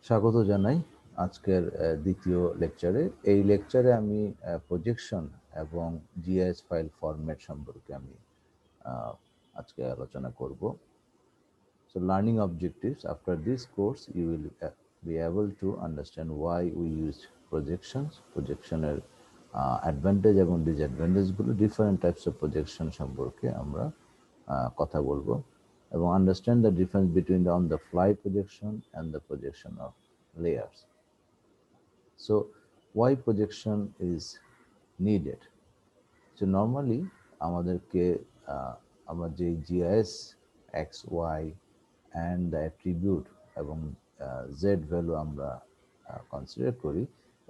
স্বাগত জানাই আজকের দ্বিতীয় লেকচারে। এই লেকচারে আমি প্রজেকশন এবং জিআইএস ফাইল ফরম্যাট সম্পর্কে আমি আজকে আলোচনা করব। So learning objectives: after this course you will be able to understand why we use projections, প্রজেকশনের অ্যাডভান্টেজ এবং ডিসঅ্যাডভান্টেজ গুলো, ডিফারেন্ট টাইপস অফ প্রজেকশন সম্পর্কে আমরা কথা বলবো এবং understand the difference between the on the fly projection and the projection of layers. So why projection is needed? So normally আমাদেরকে আমরা যে GIS x y and the attribute এবং z value আমরা কনসিডার করি,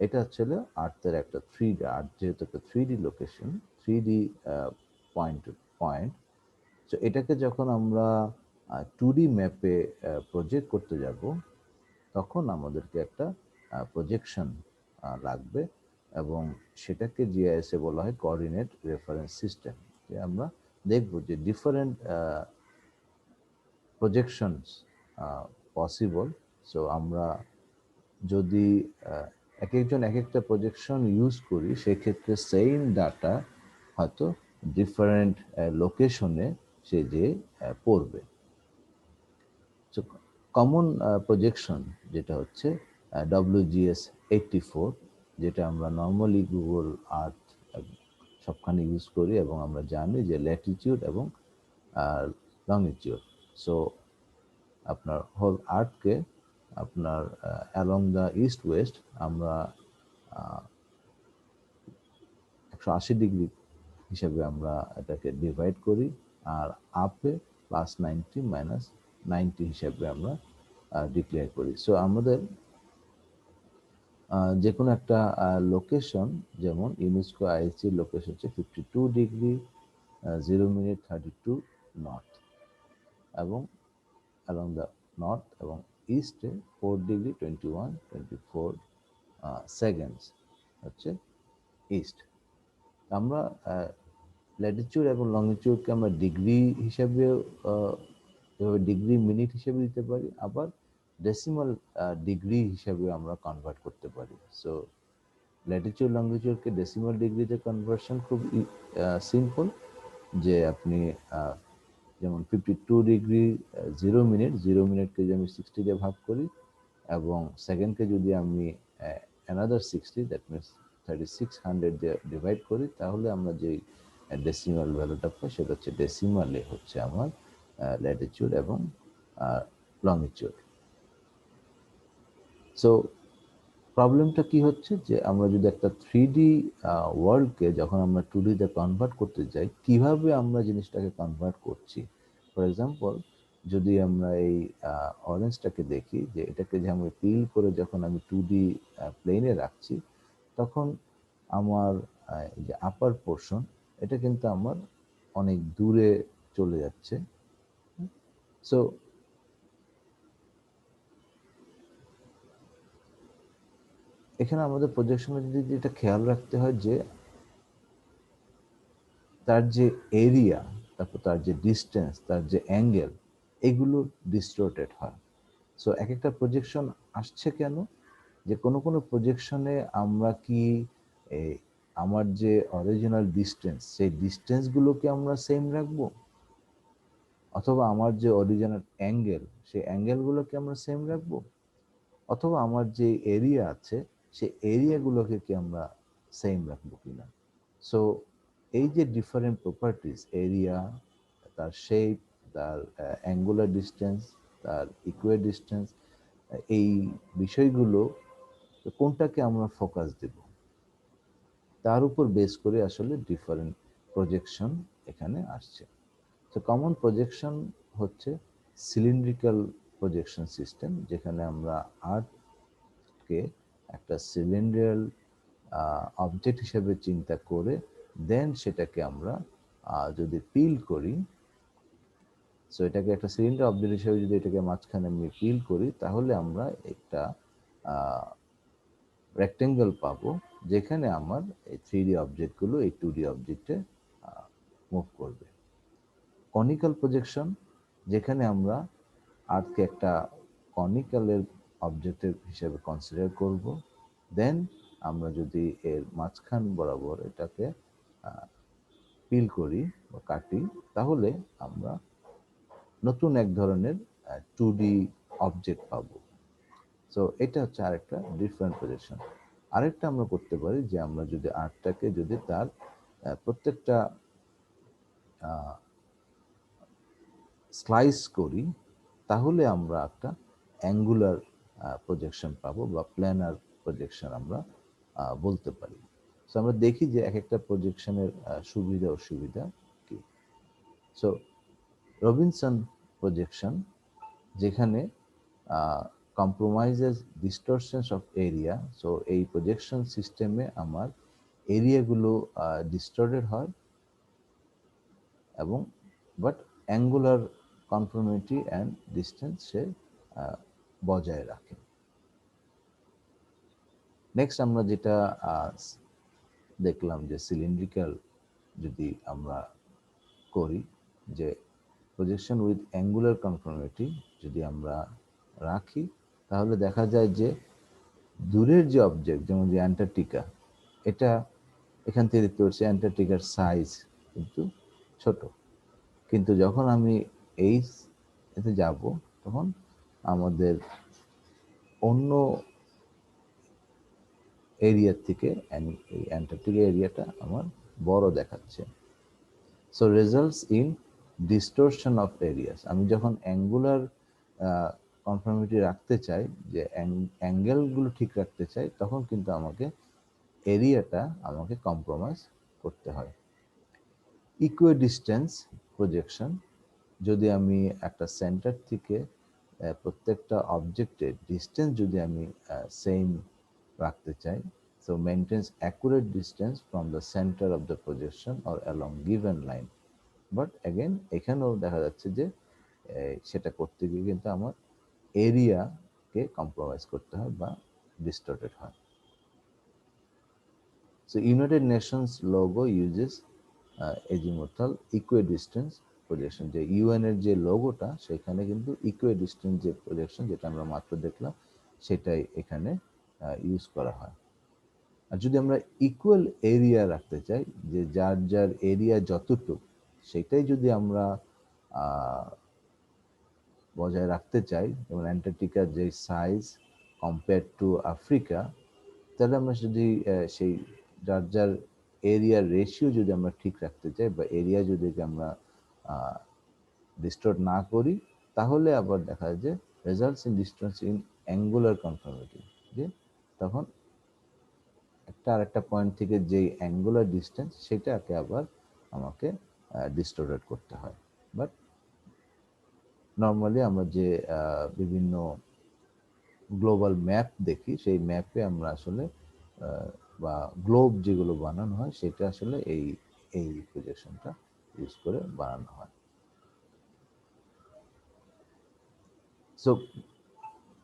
এটা আসলে আর্থের একটা 3D, আর্থ যেহেতু একটা 3D লোকেশন, 3D point to point. So এটাকে যখন আমরা 2D ম্যাপে প্রজেক্ট করতে যাব, তখন আমাদেরকে একটা প্রজেকশন লাগবে এবং সেটাকে জিআইএসে বলা হয় কোঅর্ডিনেট রেফারেন্স সিস্টেম। যে আমরা দেখব যে ডিফারেন্ট প্রজেকশনস পসিবল। সো আমরা যদি এক একজন এক একটা প্রজেকশন ইউজ করি, সেক্ষেত্রে সেম ডাটা হয়তো ডিফারেন্ট লোকেশনে সে যে পড়বে। সো কমন প্রজেকশন যেটা হচ্ছে WGS84, যেটা আমরা নর্মালি গুগল আর্থ সবখানে ইউজ করি এবং আমরা জানি যে ল্যাটিটিউড এবং লংটিটিউড। সো আপনার হোল আর্থকে আপনার অ্যালং দ্য ইস্ট ওয়েস্ট আমরা 180 ডিগ্রি হিসাবে আমরা এটাকে ডিভাইড করি, আর আপে +90 -90 হিসাবে আমরা ডিক্লেয়ার করি। সো আমাদের যে কোনো একটা লোকেশন, যেমন ইউনেস্কো আইএসসি লোকেশন হচ্ছে 52 ডিগ্রি 0 মিনিট 32 নর্থ, এবং অ্যালং দ্য নর্থ এবং ইস্টে 4 ডিগ্রি 21-24 সেকেন্ডস হচ্ছে ইস্ট। আমরা ল্যাটিটিউড এবং লংটিটিউডকে আমরা ডিগ্রি হিসাবে এভাবে ডিগ্রি মিনিট হিসেবে দিতে পারি, আবার ডেসিমাল ডিগ্রি হিসাবে আমরা কনভার্ট করতে পারি। সো ল্যাটিটিউড লংটিটিউডকে ডেসিমাল ডিগ্রিতে কনভার্সন খুব সিম্পল, যে আপনি যেমন 52 ডিগ্রি 0 মিনিট, 0 মিনিটকে যদি আমি 60 দিয়ে ভাগ করি এবং সেকেন্ডকে যদি আমি অ্যানাদার 60, দ্যাট মিনস 3600 দিয়ে ডিভাইড করি, তাহলে আমরা যেই ডেসিমাল ভ্যালুটা পাই সেটা হচ্ছে ডেসিমালে হচ্ছে আমার ল্যাটিটিউড এবং লংটিটিউড। সো প্রবলেমটা কি হচ্ছে, যে আমরা যদি একটা 3D ওয়ার্ল্ডকে যখন আমরা 2Dতে কনভার্ট করতে যাই, কিভাবে আমরা জিনিসটাকে কনভার্ট করছি। ফর এক্সাম্পল, যদি আমরা এই অরেঞ্জটাকে দেখি, যে এটাকে যে আমি পিল করে যখন আমি 2D প্লেনে রাখছি, তখন আমার যে আপার পোর্শন, এটা কিন্তু আমার অনেক দূরে চলে যাচ্ছে। সো এখানে আমাদের প্রজেকশনের যদি এটা খেয়াল রাখতে হয় যে তার যে এরিয়া, তারপর তার যে ডিস্টেন্স, তার যে অ্যাঙ্গেল, এগুলো ডিস্টর্টেড হয়। সো এক একটা প্রজেকশন আসছে কেন, যে কোনো কোনো প্রজেকশনে আমরা কি আমার যে অরিজিনাল ডিস্টেন্স, সেই ডিস্টেন্সগুলোকে আমরা সেম রাখবো, অথবা আমার যে অরিজিনাল অ্যাঙ্গেল, সেই অ্যাঙ্গেলগুলোকে আমরা সেম রাখবো, অথবা আমার যে এরিয়া আছে সেই এরিয়াগুলোকে কি আমরা সেম রাখবো কিনা। সো এই যে ডিফারেন্ট প্রপার্টিস, এরিয়া, তার শেপ, তার অ্যাঙ্গুলার ডিস্টেন্স, তার ইকুয়েট ডিস্টেন্স, এই বিষয়গুলো কোনটাকে আমরা ফোকাস দেব, তার উপর বেস করে আসলে ডিফারেন্ট প্রজেকশন এখানে আসছে। তো কমন প্রজেকশন হচ্ছে সিলিন্ড্রিক্যাল প্রজেকশন সিস্টেম, যেখানে আমরা আর্থকে একটা সিলিন্ড্রিয়াল অবজেক্ট হিসেবে চিন্তা করে দেন সেটাকে আমরা যদি পিল করি, সো এটাকে একটা সিলিন্ডার অবজেক্ট হিসেবে যদি এটাকে মাঝখানে আমি পিল করি, তাহলে আমরা একটা রেক্টেঙ্গেল পাবো, যেখানে আমার এই 3D অবজেক্টগুলো এই 2D অবজেক্টে মুভ করবে। কনিক্যাল প্রজেকশন, যেখানে আমরা আর্থকে একটা কনিক্যালের অবজেক্টের হিসেবে কনসিডার করব। দেন আমরা যদি এর মাঝখান বরাবর এটাকে পিল করি বা কাটি, তাহলে আমরা নতুন এক ধরনের 2D অবজেক্ট পাবো। সো এটা হচ্ছে আরেকটা ডিফারেন্ট প্রজেকশন। আরেকটা আমরা করতে পারি যে আমরা যদি আর্টটাকে যদি তার প্রত্যেকটা স্লাইস করি, তাহলে আমরা একটা অ্যাঙ্গুলার প্রজেকশন পাবো বা প্ল্যানার প্রজেকশন আমরা বলতে পারি। সো আমরা দেখি যে এক একটা প্রজেকশনের সুবিধা অসুবিধা কি। সো রবিনসন প্রজেকশন, যেখানে compromises distortions of area. So এই প্রজেকশন সিস্টেমে আমার এরিয়াগুলো ডিস্টর্টেড হয় এবং but angular conformity and distance সে বজায় রাখে। নেক্সট আমরা যেটা দেখলাম যে সিলিন্ড্রিক্যাল যদি আমরা করি, যে প্রজেকশন উইথ অ্যাঙ্গুলার কনফর্মিটি যদি আমরা রাখি, তাহলে দেখা যায় যে দূরের যে অবজেক্ট, যেমন যে অ্যান্টার্কটিকা, এটা এখান থেকে দেখতে পাচ্ছি অ্যান্টার্কটিকার সাইজ কিন্তু ছোট, কিন্তু যখন আমি এই এতে যাব তখন আমাদের অন্য এরিয়ার থেকে এই অ্যান্টার্কটিকা এরিয়াটা আমার বড় দেখাচ্ছে। So results in ডিস্টোরশন of areas. আমি যখন অ্যাঙ্গুলার কনফর্মিটি রাখতে চাই, যে অ্যাঙ্গেলগুলো ঠিক রাখতে চাই, তখন কিন্তু আমাকে এরিয়াটা আমাকে কম্প্রোমাইজ করতে হয়। ইকুইডিস্টেন্স প্রজেকশন, যদি আমি একটা সেন্টার থেকে প্রত্যেকটা অবজেক্টের ডিস্টেন্স যদি আমি সেম রাখতে চাই, so maintains accurate distance from the centre of the projection or along given line. But again এখানেও দেখা যাচ্ছে যে সেটা করতে গিয়ে কিন্তু আমার এরিয়াকে কম্প্রোমাইজ করতে হয় বা ডিস্টর্টেড হয়। So United Nations logo uses azimuthal equidistance projection। যে ইউএন এর যে লোগোটা, সেখানে কিন্তু ইকুইডিস্টেন্স যে প্রজেকশন, যেটা আমরা মাত্র দেখলাম, সেটাই এখানে ইউজ করা হয়। আর যদি আমরা ইকুয়াল এরিয়া রাখতে চাই, যে যার যার এরিয়া যতটুকু, সেটাই যদি আমরা বজায় রাখতে চাই, যেমন অ্যান্টার্কটিকার যে সাইজ কম্পেয়ার টু আফ্রিকা, তাহলে আমরা যদি সেই যার যার এরিয়ার রেশিও যদি আমরা ঠিক রাখতে চাই, বা এরিয়া যদি আমরা ডিস্টর্ট না করি, তাহলে আবার দেখা যায় যে results in distance in angular conformity, যে তখন একটা আরেকটা পয়েন্ট থেকে যে অ্যাঙ্গুলার ডিস্টেন্স, সেটাকে আবার আমাকে ডিস্টোর্টেড করতে হয়। বাট নর্মালি আমরা যে বিভিন্ন গ্লোবাল ম্যাপ দেখি, সেই ম্যাপে আমরা আসলে বা গ্লোব যেগুলো বানানো হয়, সেটা আসলে এই প্রজেকশনটা ইউজ করে বানানো হয়। সো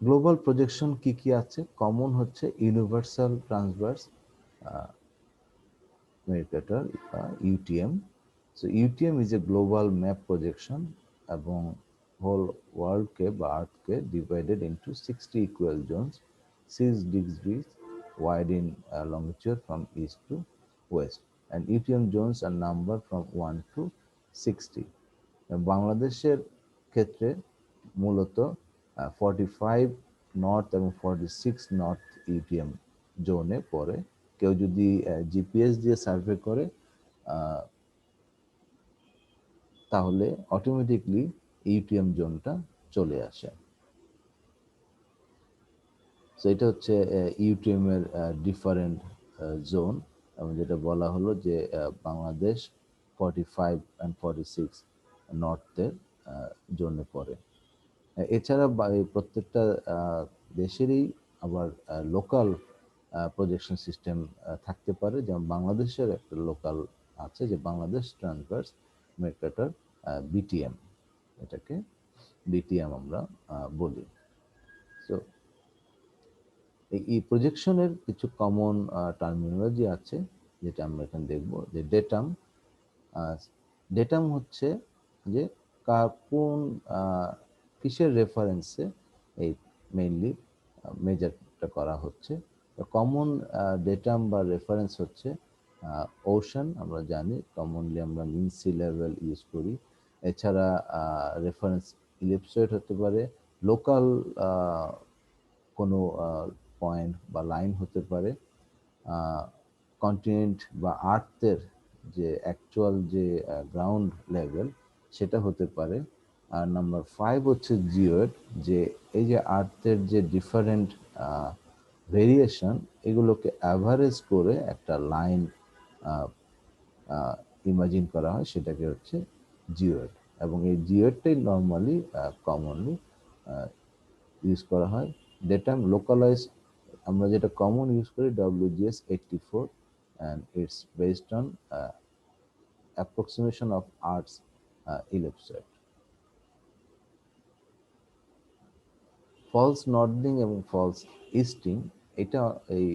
গ্লোবাল প্রজেকশন কি কি আছে? কমন হচ্ছে universal transverse Mercator UTM. So UTM is a global map projection এবং হোল ওয়ার্ল্ডকে বা আর্থকে divided into 60 equal zones, 6 degrees wide in longitude from east to west, and UTM zones are numbered from 1 to 60. বাংলাদেশের ক্ষেত্রে মূলত 45 north এবং 46 north UTM জোনে পড়ে। কেউ যদি জিপিএস দিয়ে সার্ভে করে, তাহলে অটোমেটিকলি ইউটিএম জোনটা চলে আসে। সো এটা হচ্ছে ইউটিএম এর ডিফারেন্ট জোন, এবং যেটা বলা হলো যে বাংলাদেশ 45 অ্যান্ড 46 নর্থের জোনে পড়ে। এছাড়া প্রত্যেকটা দেশেরই আবার লোকাল প্রজেকশন সিস্টেম থাকতে পারে। যেমন বাংলাদেশের একটা লোকাল আছে, যে বাংলাদেশ ট্রান্সভার্স মেরকাটার বিটিএম, এটাকে বিটিএম আমরা বলি। সো এই প্রজেকশনের কিছু কমন টার্মিনোলজি আছে, যেটা আমরা এখানে দেখব। যে ডেটাম, ডেটাম হচ্ছে যে কোন কিসের রেফারেন্সে এই মেইনলি মেজারটা করা হচ্ছে। কমন ডেটাম বা রেফারেন্স হচ্ছে ওশান, আমরা জানি কমনলি আমরা মিন সি লেভেল ইউজ করি। এছাড়া রেফারেন্স ইলিপসয়েড হতে পারে, লোকাল কোনো পয়েন্ট বা লাইন হতে পারে, কন্টিনেন্ট বা আর্থের যে অ্যাকচুয়াল যে গ্রাউন্ড লেভেল সেটা হতে পারে। আর নাম্বার 5 হচ্ছে জিওড, যে এই যে আর্থের যে ডিফারেন্ট ভেরিয়েশন এগুলোকে অ্যাভারেজ করে একটা লাইন ইমাজিন করা হয়, সেটাকে হচ্ছে জিওড। এবং এই জিওডটাই নর্মালি কমনলি ইউজ করা হয়। ডেটাম লোকালাইজ আমরা যেটা কমন ইউজ করি WGS84, and it's based on approximation of Art's ellipsoid. False northing এবং ফলস ইস্টিং, এটা এই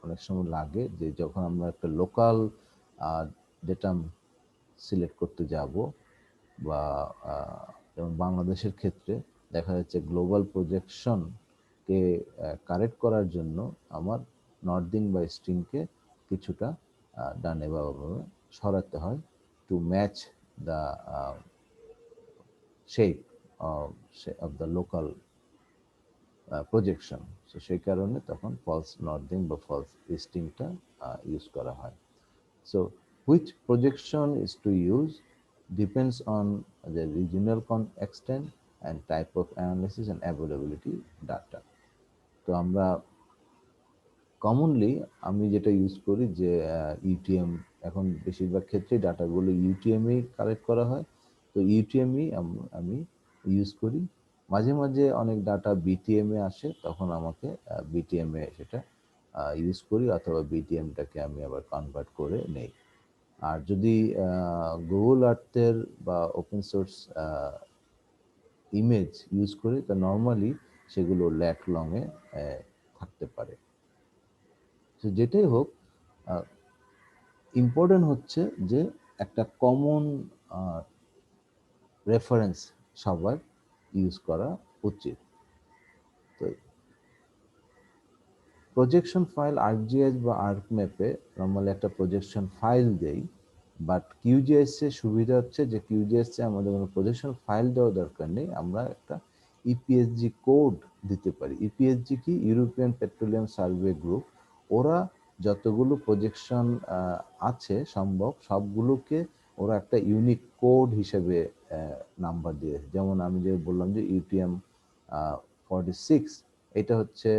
অনেক সময় লাগে যে যখন আমরা একটা লোকাল ডেটাম সিলেক্ট করতে যাব, বা যেমন বাংলাদেশের ক্ষেত্রে দেখা যাচ্ছে গ্লোবাল প্রজেকশনকে কারেক্ট করার জন্য আমার নর্দিং বা ইস্টিংকে কিছুটা ডানে বা সরাতে হয় to match the shape of the local projection. So সেই কারণে তখন ফলস নর্দিং বা ফলস ইস্টিংটা ইউজ করা হয়। So which projection is to use depends on the regional extent and type of analysis and availability data. তো আমরা কমনলি আমি যেটা ইউজ করি যে ইউটিএম, এখন বেশিরভাগ ক্ষেত্রে ডাটাগুলো ইউটিএমই কালেক্ট করা হয়, তো ইউটিএমই আমি ইউজ করি। মাঝে মাঝে অনেক ডাটা বিটিএমে আসে, তখন আমাকে বিটিএমে সেটা ইউজ করি, অথবা বিটিএমটাকে আমি আবার কনভার্ট করে নেই। আর যদি গুগল আর্থের বা ওপেন সোর্স ইমেজ ইউজ করি, তা নর্মালি সেগুলো ল্যাট লংয়ে থাকতে পারে। তো যেটাই হোক, ইম্পর্টেন্ট হচ্ছে যে একটা কমন রেফারেন্স সবার ইউজ করা উচিত। তো প্রজেকশন ফাইল আর্কজিআইএস বা আর্কম্যাপে নর্মালি একটা প্রজেকশন ফাইল দেই, বাট কিউজিআইএস এর সুবিধা হচ্ছে যে কিউজিআইএস এ আমাদের কোনো প্রজেকশন ফাইল দেওয়ার দরকার নেই, আমরা একটা ইপিএসজি কোড দিতে পারি। ইপিএসজি কি? European petroleum survey group. ওরা যতগুলো প্রজেকশন আছে সম্ভব সবগুলোকে ওরা একটা ইউনিক কোড হিসেবে নাম্বার দিয়েছে। যেমন আমি যে বললাম যে ইউটিএম 46, এটা হচ্ছে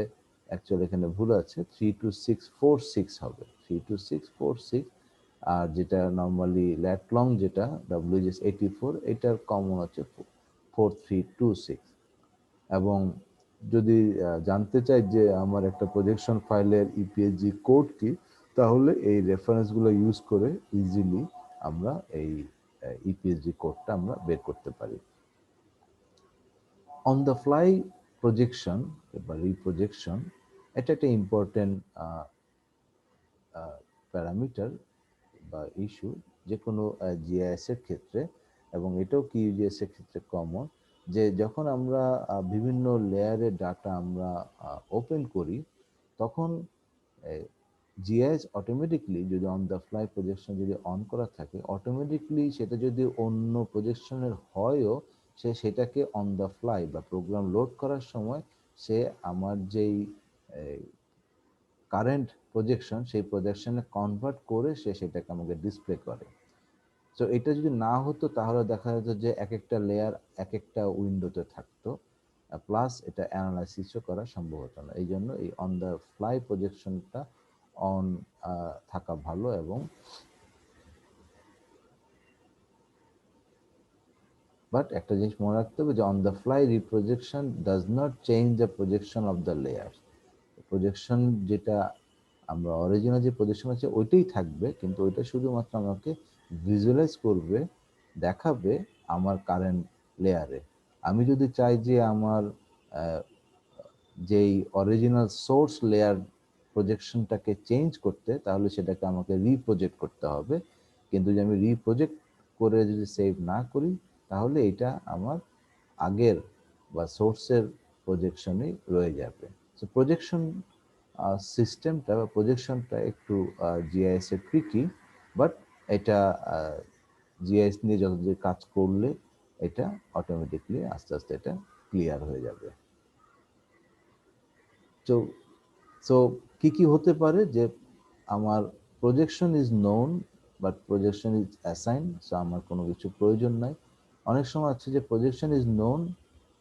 অ্যাকচুয়ালি এখানে ভুল আছে, 32646 হবে, 32646। আর যেটা নর্মালি ল্যাট লং যেটা WGS84, এটার কমন হচ্ছে 4326। এবং যদি জানতে চাই যে আমার একটা প্রজেকশন ফাইলের ইপিএসজি কোড কি, তাহলে এই রেফারেন্সগুলো ইউজ করে ইজিলি আমরা এই ইপিএসজি কোডটা আমরা বের করতে পারি। অন দ্য ফ্লাই প্রজেকশন বা রিপ্রজেকশন, এটা একটা ইম্পর্টেন্ট প্যারামিটার বা ইস্যু যে কোনো জিআইএস এর ক্ষেত্রে, এবং এটাও কিউজিএস এর ক্ষেত্রে কমন, যে যখন আমরা বিভিন্ন লেয়ারের ডাটা আমরা ওপেন করি, তখন জিআইএস অটোমেটিকলি যদি অন দ্য ফ্লাই প্রজেকশন যদি অন করা থাকে, অটোমেটিকলি সেটা যদি অন্য প্রজেকশনের হয়ও, সে সেটাকে অন দ্য ফ্লাই বা প্রোগ্রাম লোড করার সময় সে আমার যেই কারেন্ট প্রজেকশন সেই প্রজেকশনে কনভার্ট করে সে সেটাকে আমাকে ডিসপ্লে করে। সো এটা যদি না হতো তাহলে দেখা যেত যে এক একটা লেয়ার এক একটা উইন্ডোতে থাকতো, প্লাস এটা অ্যানালাইসিসও করা সম্ভব হতো না। এই জন্য এই অন দ্য ফ্লাই প্রজেকশনটা অন থাকা ভালো। এবং বাট একটা জিনিস মনে রাখতে হবে যে on the fly reprojection does not change the projection of the layer. Projection যেটা আমরা অরিজিনাল যে প্রজেকশন আছে ওইটাই থাকবে, কিন্তু ওইটা শুধুমাত্র আমাকে ভিজুয়ালাইজ করবে, দেখাবে আমার কারেন্ট লেয়ারে। আমি যদি চাই যে আমার যেই অরিজিনাল সোর্স লেয়ার প্রজেকশনটাকে চেঞ্জ করতে, তাহলে সেটাকে আমাকে রিপ্রজেক্ট করতে হবে। কিন্তু যদি আমি রিপ্রজেক্ট করে যদি সেভ না করি, তাহলে এটা আমার আগের বা সোর্সের প্রজেকশনেই রয়ে যাবে। তো প্রজেকশন সিস্টেমটা বা প্রজেকশনটা একটু জিআইএস এর ট্রিকি, বাট এটা জিআইএস নিয়ে যত কাজ করলে এটা অটোমেটিকলি আস্তে আস্তে এটা ক্লিয়ার হয়ে যাবে। তো সো কি কি হতে পারে যে আমার projection is known but projection is assign, so আমার কোনো কিছু প্রয়োজন নাই। অনেক সময় আছে যে projection is known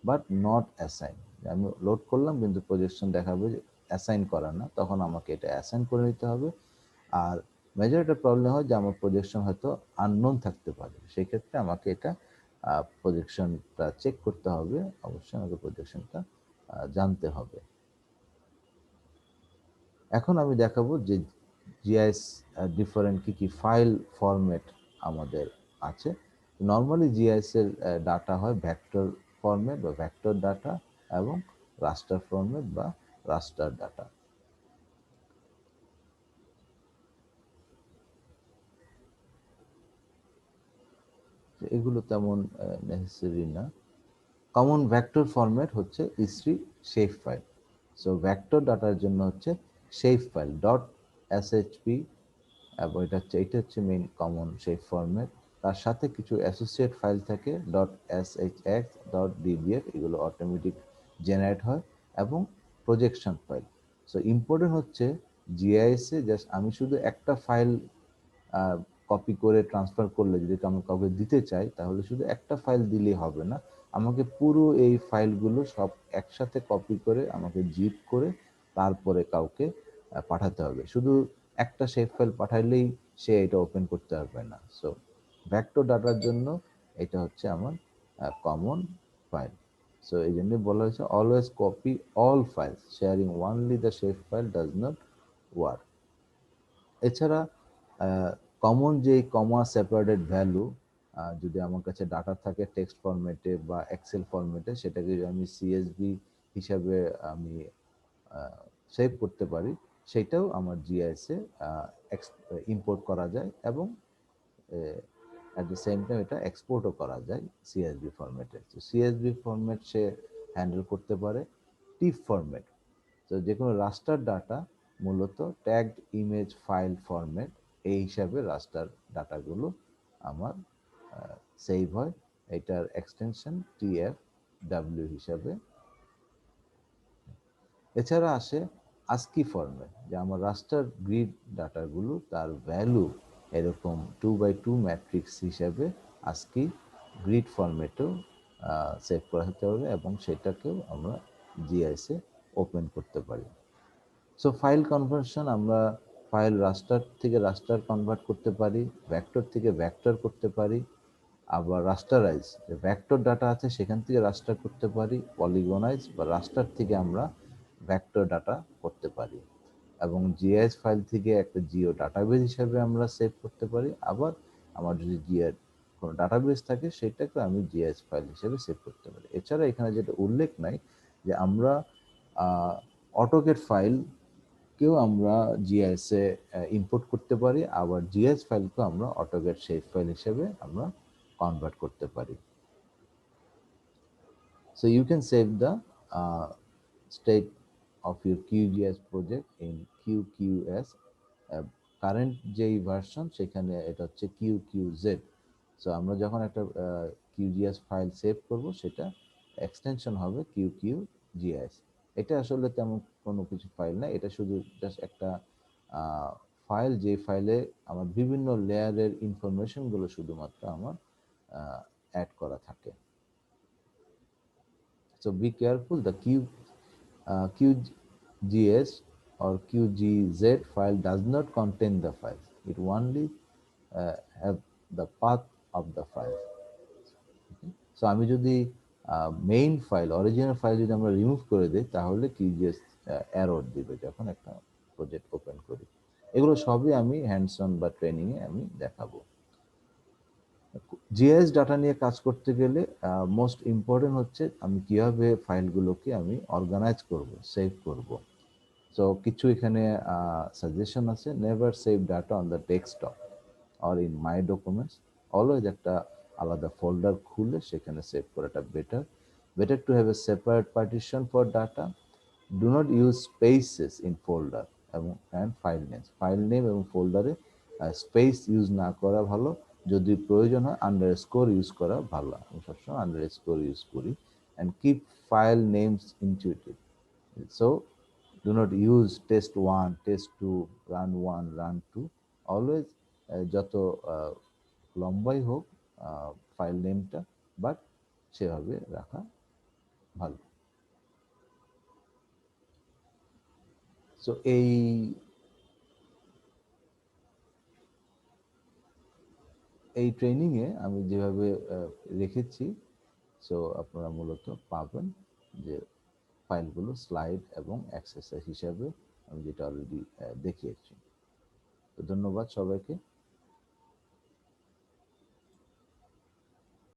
but not assign, আমি লোড করলাম কিন্তু প্রজেকশন দেখাবে যে অ্যাসাইন করা না, তখন আমাকে এটা অ্যাসাইন করে নিতে হবে। আর মেজর একটা প্রবলেম হয় যে আমার প্রজেকশন হয়তো আননোন থাকতে পারে, সেই ক্ষেত্রে আমাকে এটা প্রজেকশনটা চেক করতে হবে, অবশ্যই আমাকে প্রজেকশনটা জানতে হবে। এখন আমি দেখাবো যে জিআইএস ডিফারেন্ট কি কি ফাইল ফরম্যাট আমাদের আছে। নর্মালি জিআইএস এর ডাটা হয় ভেক্টর ফরম্যাট বা ভেক্টর ডাটা এবং রাস্টার ফরম্যাট বা রাস্টার ডাটা। এগুলো তেমন নেসেসারি না। কমন ভেক্টর ফরম্যাট হচ্ছে EC shape file. So vector ডাটার জন্য হচ্ছে শেপ ফাইল ডট এসএইচপি, এবং এটা হচ্ছে মেইন কমন শেপ ফরম্যাট। তার সাথে কিছু অ্যাসোসিয়েট ফাইল থাকে ডট এসএইচএক্স ডট ডিবিএফ, এগুলো অটোমেটিক জেনারেট হয়, এবং প্রজেকশন ফাইল। সো ইম্পর্টেন্ট হচ্ছে জিআইএসে জাস্ট আমি শুধু একটা ফাইল কপি করে ট্রান্সফার করলে, যদি আমি কাউকে দিতে চাই তাহলে শুধু একটা ফাইল দিলেই হবে না, আমাকে পুরো এই ফাইলগুলো সব একসাথে কপি করে আমাকে জিপ করে তারপরে কাউকে পাঠাতে হবে। শুধু একটা শেপ ফাইল পাঠাইলেই সে এটা ওপেন করতে পারবে না। সো ভেক্টর ডাটার জন্য এটা হচ্ছে আমার কমন ফাইল। সো এই জন্য বলা হয়েছে always copy all files, sharing only the shape file does not work. এছাড়া কমন যে কমা সেপারেটেড ভ্যালু, যদি আমার কাছে ডাটা থাকে টেক্সট ফরম্যাটে বা এক্সেল ফরম্যাটে, সেটাকে যদি আমি সিএসভি হিসাবে আমি সেভ করতে পারি, সেটাও আমার জিআইএসে ইম্পোর্ট করা যায়, এবং অ্যাট দ্য সেম টাইম এটা এক্সপোর্টও করা যায় সিএসভি ফরম্যাটে। তো সিএসভি ফরম্যাট সে হ্যান্ডেল করতে পারে। টিফ ফরম্যাট, তো যে কোনো রাস্টার ডাটা মূলত ট্যাগড ইমেজ ফাইল ফরম্যাট, এই হিসাবে রাস্টার ডাটাগুলো আমার সেভ হয়। এটার এক্সটেনশন টিএফডব্লিউ হিসাবে। এছাড়া আসে আস্কি ফরম্যাট, যে আমার রাস্টার গ্রিড ডাটাগুলো তার ভ্যালু এরকম 2x2 ম্যাট্রিক্স হিসাবে আস্কি গ্রিড ফরম্যাটেও সেভ করা হতে হবে, এবং সেটাকেও আমরা জিআইএসে ওপেন করতে পারি। সো ফাইল কনভার্সন, আমরা ফাইল রাস্টার থেকে রাস্টার কনভার্ট করতে পারি, ভেক্টর থেকে ভেক্টর করতে পারি, আবার রাস্টারাইজ, যে ভেক্টর ডাটা আছে সেখান থেকে রাস্টার করতে পারি, পলিগনাইজ বা রাস্টার থেকে আমরা ভেক্টর ডাটা করতে পারি, এবং জিআইএস ফাইল থেকে একটা জিও ডাটাবেস হিসাবে আমরা সেভ করতে পারি। আবার আমার যদি জিআই কোনো ডাটাবেস থাকে সেটাকে আমি জিআইএস ফাইল হিসেবে সেভ করতে পারি। এছাড়া এখানে যেটা উল্লেখ নাই যে আমরা অটোকেট ফাইল কেও আমরা জিআইএস এ ইম্পোর্ট করতে পারি, আবার জিআইএস ফাইলকেও আমরা অটোকেট শেপ ফাইল হিসেবে আমরা কনভার্ট করতে পারি। So you can save the state of your QGIS project in QQS. Current যেই ভার্সন সেখানে এটা হচ্ছে QQZ। সো আমরা যখন একটা QGIS ফাইল সেভ করব সেটা এক্সটেনশন হবে QQGIS। এটা আসলে তেমন কোনো কিছু ফাইল না, এটা শুধু জাস্ট একটা ফাইল, যে ফাইলে আমার বিভিন্ন লেয়ারের ইনফরমেশনগুলো শুধুমাত্র আমার অ্যাড করা থাকে। So be careful, the QGS or QGZ file does not contain the files. It only have the path of the file. So আমি যদি মেইন ফাইল, অরিজিনাল ফাইল যদি আমরা রিমুভ করে দিই তাহলে QGS এরর দিবে যখন একটা প্রজেক্ট ওপেন করি। এগুলো সবই আমি হ্যান্ডস অন বা ট্রেনিংয়ে আমি দেখাবো। জিআইএস ডাটা নিয়ে কাজ করতে গেলে মোস্ট ইম্পর্টেন্ট হচ্ছে আমি কিভাবে ফাইলগুলোকে আমি অর্গানাইজ করব, সেভ করব। সো কিছু এখানে সাজেশন আছে। Never save data on the desktop or in my documents, always একটা আলাদা ফোল্ডার খুলে সেখানে সেভ করাটা better. Better to have a separate partition for data, do not use spaces in folder এবং ফাইল নেম এবং ফোল্ডারে space use না করা ভালো, যদি প্রয়োজন হয় আন্ডারস্কোর ইউজ করা ভালো। আমি সবসময় আন্ডারস্কোর ইউজ করি। And keep file names intuitive. So do not use test one, test two, run one, run two. Always যত লম্বাই হোক ফাইল নেমটা, বাট সেভাবে রাখা ভালো। সো এই ট্রেনিংয়ে আমি যেভাবে রেখেছি, সো আপনারা মূলত পাবেন যে ফাইলগুলো স্লাইড এবং এক্সারসাইজ হিসাবে আমি যেটা অলরেডি দেখিয়েছি। তো ধন্যবাদ সবাইকে।